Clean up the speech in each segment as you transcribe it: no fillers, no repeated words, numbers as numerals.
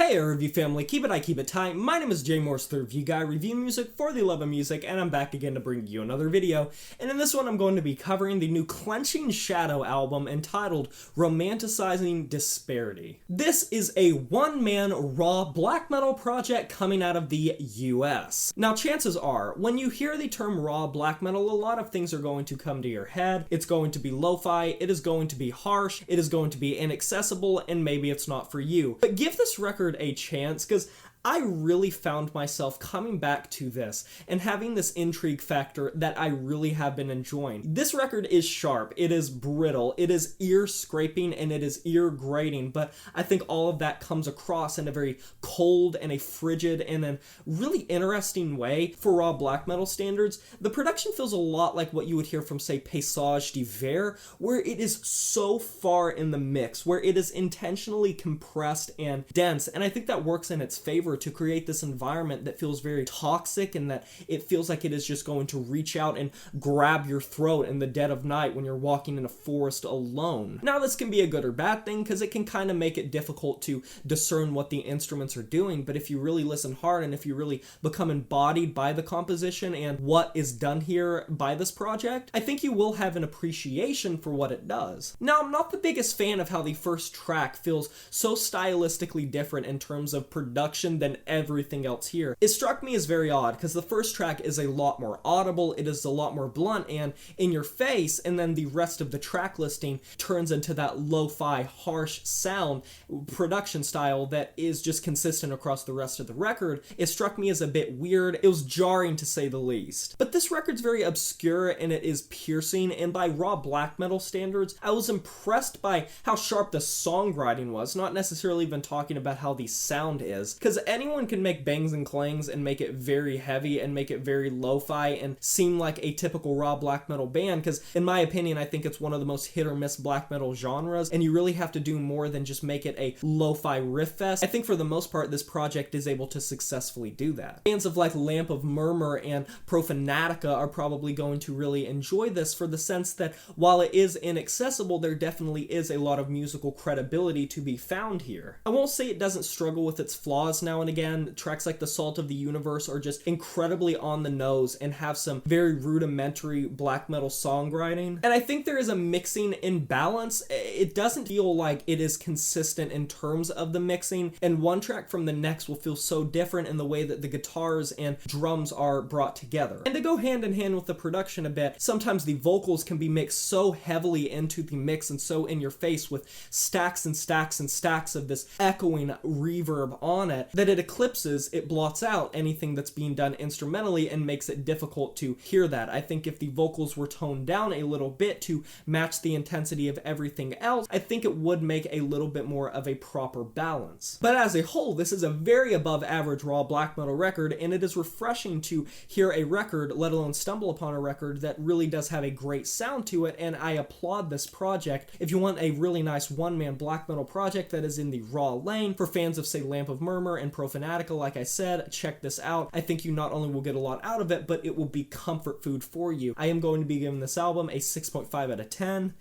Hey review family, keep it tight. My name is Jay Morse, the review guy, review music for the love of music, and I'm back again to bring you another video. And in this one I'm going to be covering the new Clenching Shadow album entitled Romanticizing Disparity. This is a one-man raw black metal project coming out of the US. Now chances are, when you hear the term raw black metal, a lot of things are going to come to your head. It's going to be lo-fi, it is going to be harsh, it is going to be inaccessible, and maybe it's not for you. But give this record a chance, because I really found myself coming back to this and having this intrigue factor that I really have been enjoying. This record is sharp, it is brittle, it is ear scraping, and it is ear grating, but I think all of that comes across in a very cold and a frigid and a really interesting way for raw black metal standards. The production feels a lot like what you would hear from, say, Paysage d'Hiver, where it is so far in the mix, where it is intentionally compressed and dense, and I think that works in its favor to create this environment that feels very toxic and that it feels like it is just going to reach out and grab your throat in the dead of night when you're walking in a forest alone. Now this can be a good or bad thing because it can kind of make it difficult to discern what the instruments are doing, but if you really listen hard and if you really become embodied by the composition and what is done here by this project, I think you will have an appreciation for what it does. Now I'm not the biggest fan of how the first track feels so stylistically different in terms of production than everything else here. It struck me as very odd because the first track is a lot more audible, it is a lot more blunt and in your face, and then the rest of the track listing turns into that lo-fi harsh sound production style that is just consistent across the rest of the record. It struck me as a bit weird, it was jarring to say the least. But this record's very obscure and it is piercing, and by raw black metal standards, I was impressed by how sharp the songwriting was, not necessarily even talking about how the sound is, because anyone can make bangs and clangs and make it very heavy and make it very lo-fi and seem like a typical raw black metal band, because in my opinion I think it's one of the most hit or miss black metal genres, and you really have to do more than just make it a lo-fi riff fest. I think for the most part this project is able to successfully do that. Fans of like Lamp of Murmuur and Profanatica are probably going to really enjoy this for the sense that while it is inaccessible, there definitely is a lot of musical credibility to be found here. I won't say it doesn't struggle with its flaws now and again. Tracks like The Salt of the Universe are just incredibly on the nose and have some very rudimentary black metal songwriting. And I think there is a mixing imbalance. It doesn't feel like it is consistent in terms of the mixing, and one track from the next will feel so different in the way that the guitars and drums are brought together. And to go hand in hand with the production a bit, sometimes the vocals can be mixed so heavily into the mix and so in your face with stacks and stacks and stacks of this echoing reverb on it that it eclipses, it blots out anything that's being done instrumentally and makes it difficult to hear that. I think if the vocals were toned down a little bit to match the intensity of everything else, I think it would make a little bit more of a proper balance. But as a whole, this is a very above average raw black metal record, and it is refreshing to hear a record, let alone stumble upon a record that really does have a great sound to it, and I applaud this project. If you want a really nice one-man black metal project that is in the raw lane, for fans of, say, Lamp of Murmuur and Profanatica, like I said, check this out. I think you not only will get a lot out of it, but it will be comfort food for you. I am going to be giving this album a 6.5 out of 10.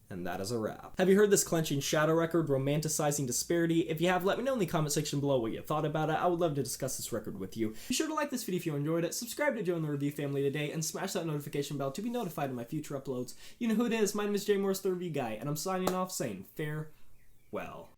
And that is a wrap. Have you heard this Clenching Shadow record, Romanticizing Disparity? If you have, let me know in the comment section below what you thought about it. I would love to discuss this record with you. Be sure to like this video if you enjoyed it, subscribe to join the review family today, and smash that notification bell to be notified of my future uploads. You know who it is, my name is Jay Morse, the review guy, and I'm signing off saying farewell.